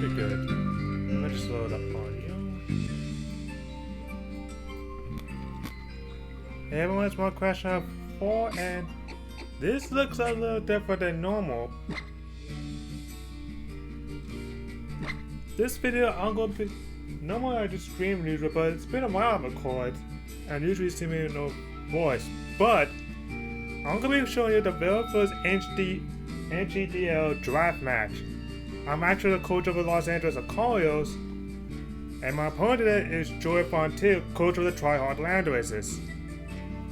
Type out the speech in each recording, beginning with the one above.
pretty good. Let me just load up audio. Hey everyone, it's more question 4, and this looks a little different than normal. This video I'm gonna be normally I just stream usually, but it's been a while I record, and usually see me no voice. But I'm gonna be showing you the very first NGDL draft match. I'm actually the coach of the Los Angeles Lucario, and my opponent today is Joey Fontaine, coach of the Tryhard Landerous.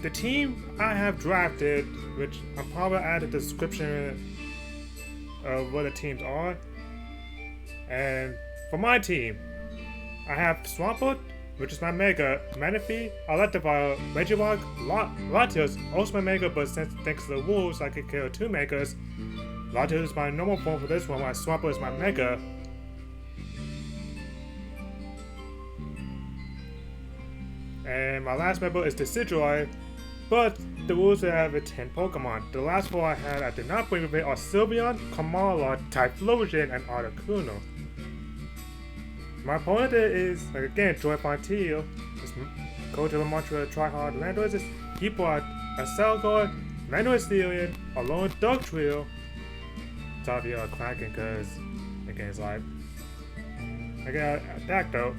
The team I have drafted, which I'll probably add a description of what the teams are. And for my team, I have Swampert, which is my Mega, Manaphy, Electrify, Regirock, Latios, also my Mega, but since thanks to the Wolves, I could kill 2 Megas. Latios is my normal form for this one, while Swampert is my Mega. And my last member is the Decidueye, but the Wolves have 10 Pokemon. The last 4 I had I did not bring with me are Sylveon, Kamala, Typhlosion, and Articuno. My opponent is, like again, Joey Fontaine, coach of the Montreal Tryhard Landerous. He brought a Celgor, Mandoesilian, a Lone Dugtrio. Sorry if you're cracking because the game's live. I got a Dactyl,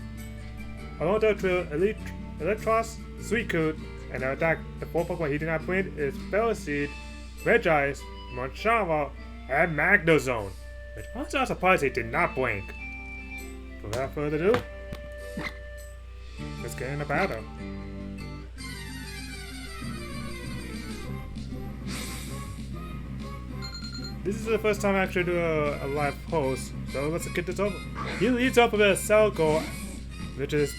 a Lone Dugtrio, Electros, Suicune, and the 4 Pokemon he did not bring is Bellseed, Regice, Montreal, and Magnezone, which I'm not surprised he did not bring. Without further ado, let's get in the battle. This is the first time I actually do a live post, so let's get this over. He leads up with a Celgor, which is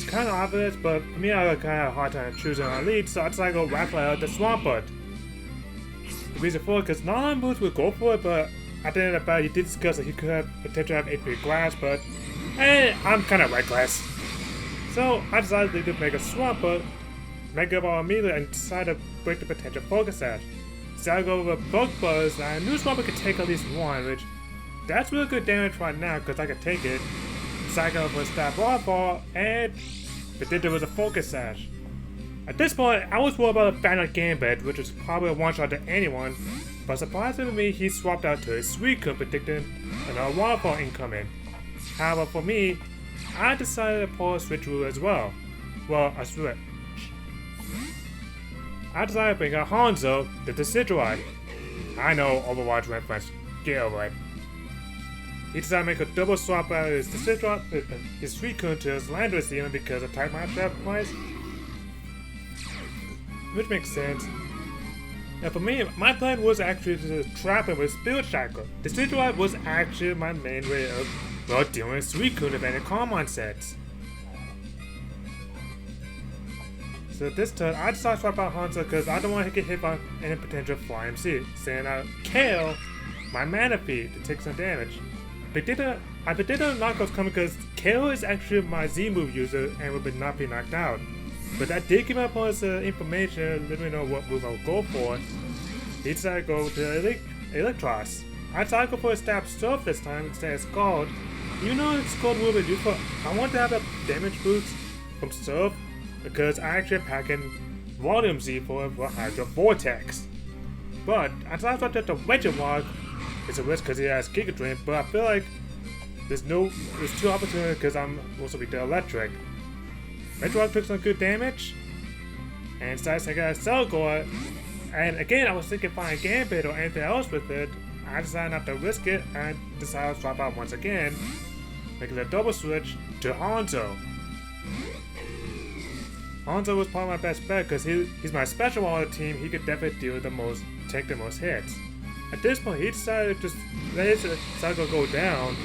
kind of obvious, but for me I had kind of a hard time choosing a lead, so I decided to go Rattler the Swampert. The reason for it, because non moves would go for it, but at the end of the battle, he did discuss that he could have potentially have HP Grass, but I'm kind of reckless. So I decided to make a Swampert, Mega Ball immediately, and decided to break the potential Focus Sash. Decided to go with a Bug Buzz, and I knew Swampert could take at least 1, which that's really good damage right now because I could take it. Decided to go for a Stab Raw Ball, and but there was a Focus Sash. At this point, I was worried about a Final Gambit, which is probably a one-shot to anyone. But surprisingly to me, he swapped out to his Suicune, predicting another Waterfall incoming. However, for me, I decided to pull a switch rule as well. Well, a switch. I decided to bring out Hanzo, the Decidueye. I know Overwatch reference, get over it. He decided to make a double swap out of his Decidueye, his Suicune to his Landerous because of type matchup wise. Which makes sense. Now for me, my plan was actually to trap him with Spirit Shackle. The Decidueye was actually my main way of, well, dealing with Suicune if any common sets. So this turn, I decided to swap out Hanzo because I don't want to get hit by any potential Fly MC, saying I KO my Manaphy to take some damage. I predicted a knockout's coming because KO is actually my Z move user and will not be knocked out. But that did give my opponents information, let me know what move I would go for. He decided to go to Electros. I decided to go for a Stab Surf this time instead of Scald. Even though it's Scald will be useful, I want to have a damage boost from Surf because I actually pack in Volume Z for Hydro Vortex. But I decided to just a Regirock. It's a risk because he has Giga Drain, but I feel like there's too opportunity because I'm also with the Electric. Regirock took some good damage, and decided to get a Celgor, and again I was thinking Final Gambit or anything else with it. I decided not to risk it, and decided to swap out once again, making a double switch to Hanzo. Hanzo was probably my best bet because he's my special on the team, he could definitely take the most hits. At this point he decided to just let his Celgor go down,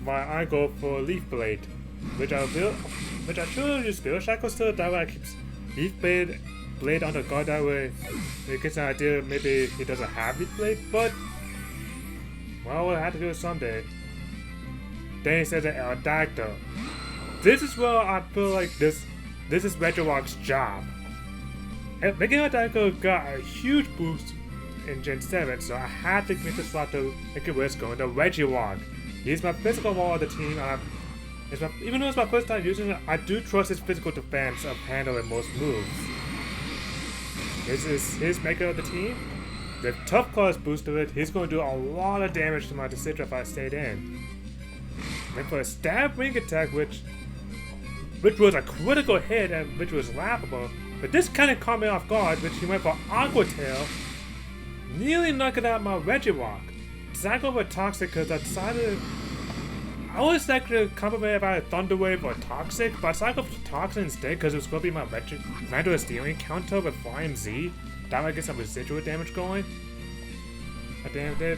while I go for Leaf Blade, which I should have used Spirit Shackle still, that way I keep Leaf Blade on the guard, that way it gets an idea maybe he doesn't have Leaf Blade, but well, we'll have to do it someday. Then he says an Aerodactyl. This is where I feel like this is Regirock's job. Making Aerodactyl got a huge boost in Gen 7, so I had to make the swap to make it risk going to Regirock. He's my physical wall of the team. Even though it's my first time using it, I do trust his physical defense of handling most moves. This is his maker of the team. With Tough Claws boosted it, he's going to do a lot of damage to my Decidueye if I stayed in. Went for a stab wing attack, which was a critical hit and which was laughable. But this kind of caught me off guard, which he went for Aqua Tail, nearly knocking out my Regirock. Decided to go with Toxic because I was actually complimented about a Thunder Wave or Toxic, but I decided to go for Toxic instead because it was going to be my Landerous stealing counter with Flying Z. That might get some residual damage going. Then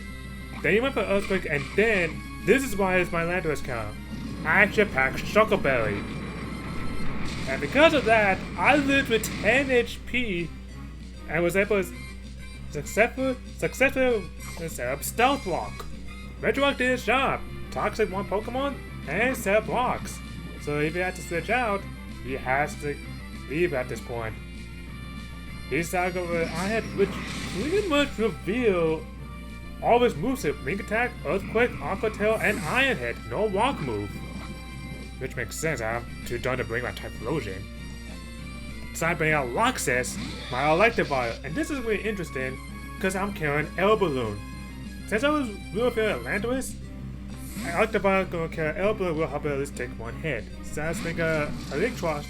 he went for Earthquake, and then this is why it's my Landerous counter. Action Pack Shuckleberry. And because of that, I lived with 10 HP and was able to successfully set up Stealth Block. Regirock did his job. Toxic one Pokemon and set up blocks. So if he had to switch out, he has to leave at this point. He decided to go with Iron Head, which pretty much revealed all his moves: Wing Attack, Earthquake, Aqua Tail, and Iron Head. No Rock move. Which makes sense, I have too done to bring my Typhlosion. Decided to bring out Roxas, my Electivire, and this is really interesting because I'm carrying El Balloon. Since I was really feeling Landerous, Electivire gonna carry El Balloon will help at least take one hit. So I was thinking a Electros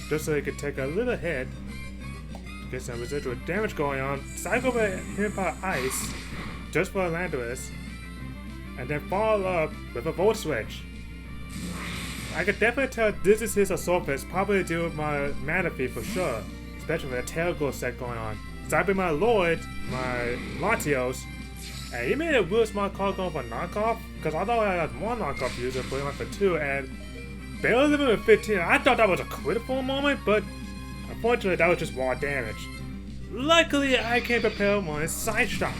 just so he could take a little hit, get some residual damage going on. Decided to go with him by Ice, just for Landerous, and then follow up with a Volt Switch. I could definitely tell this is his Assault Fist, probably deal with my Manaphy for sure, especially with a Tail Glow set going on. So I bring my Lloyd, my Latios, and he made a real smart call going for knockoff, because I thought I had one knockoff user, but he went for 2, and barely living with 15. I thought that was a critical moment, but unfortunately that was just raw damage. Luckily, I came prepared with Side Shock,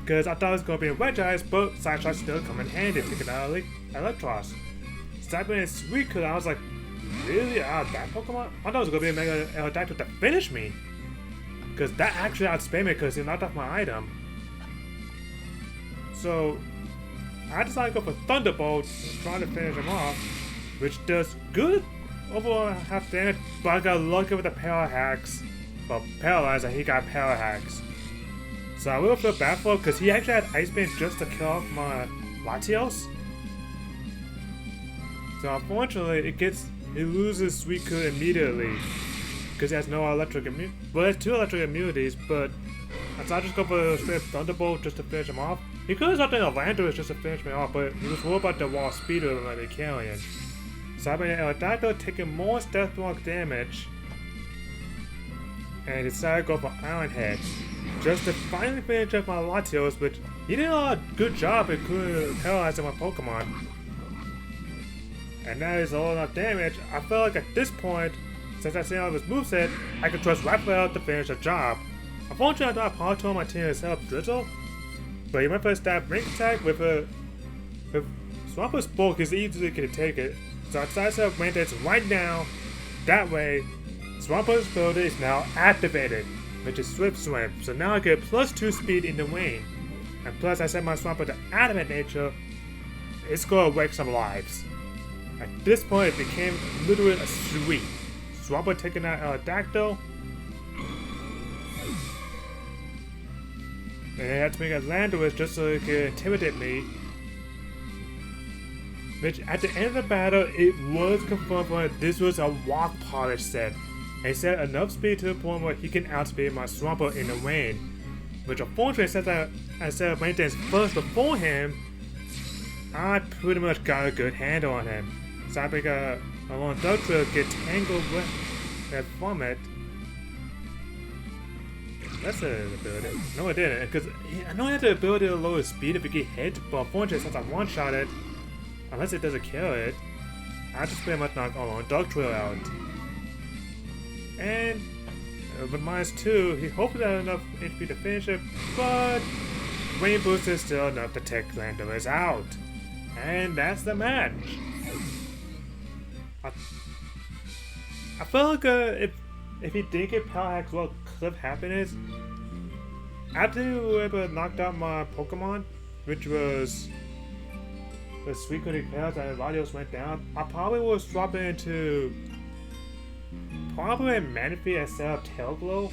because I thought it was going to be a Wedge Ice, but Side Shock still come in handy, taking out Electros. Started with Suicune, I was like, really? Out of that Pokemon? I thought it was going to be a Mega Aerodactyl to finish me. Because that actually outspammed me because he knocked off my item. So, I decided to go for Thunderbolt, trying to finish him off. Which does good overall half damage, but I got lucky with the Power Hacks. Well, Paralyzed, and he got Power Hacks. So I really feel bad for him because he actually had Ice Beam just to kill off my Latios. So unfortunately, it loses Suicune immediately because he has no electric immunity. Well, it has 2 electric immunities, but I just go for a straight Thunderbolt just to finish him off. He could have something a Landerous just to finish me off, but he was worried about the wall speeder than the carrying. So I made an Aerodactyl taking more Stealth Block damage, and decided to go for Iron Head just to finally finish up my Latios, which he did a good job including paralyzing my Pokemon. And that is all enough damage. I felt like at this point, since I've seen all of his moveset, I could trust Raphael to finish the job. Unfortunately, I thought Power my team to set up Drizzle, but he went for a stab Ring Attack with Swampert Bulk is easily going to take it. So I decided to set up Maintenance right now. That way, Swampert's ability is now activated, which is Swift Swim. So now I get +2 speed in the rain. And plus I set my Swampert to Adamant Nature. It's going to wake some lives. At this point, it became literally a sweep. Swampert taking out Aerodactyl. And I had to make a Landerous just so it could intimidate me. Which, at the end of the battle, it was confirmed that this was a Rock Polish set. And he set enough speed to the point where he can outspeed my Swampert in the rain. Which unfortunately, since I set up Maintenance first before him, I pretty much got a good handle on him. So I think a long Dark Trail get tangled with from it. That's an ability. No, it didn't, because I know he had the ability to lower speed if it get hit, but unfortunately, since I one-shot it, unless it doesn't kill it, I just pretty much knock all on Dark Trail out. And with -2, he hopefully had enough HP to finish it, but Rain Boost is still enough to take Landerous out. And that's the match. I felt like if he did get Power Hacks, what could have happened is, after we were able to knock out my Pokemon, which was the Sweet Cookie Chaos and Radios went down, I probably will swap it into probably a Manaphy instead of Tail Glow.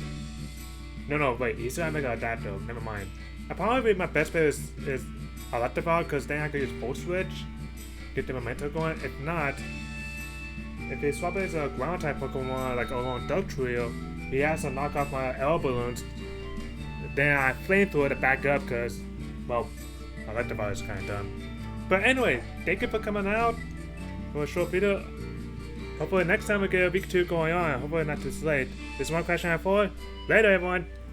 No, wait, he's gonna make a Adapto, never mind. I probably my best bet is Electrify, because then I can use Volt Switch, get the momentum going. If not, if they swap it as a ground type Pokemon like along Duck Trio, he has to knock off my L balloons. Then I Flamethrower to back up, because, well, Electrify is kind of dumb. But anyway, thank you for coming out for a short video. Hopefully next time we get a week 2 going on. Hopefully not too late. This is one question I have for. Later, everyone.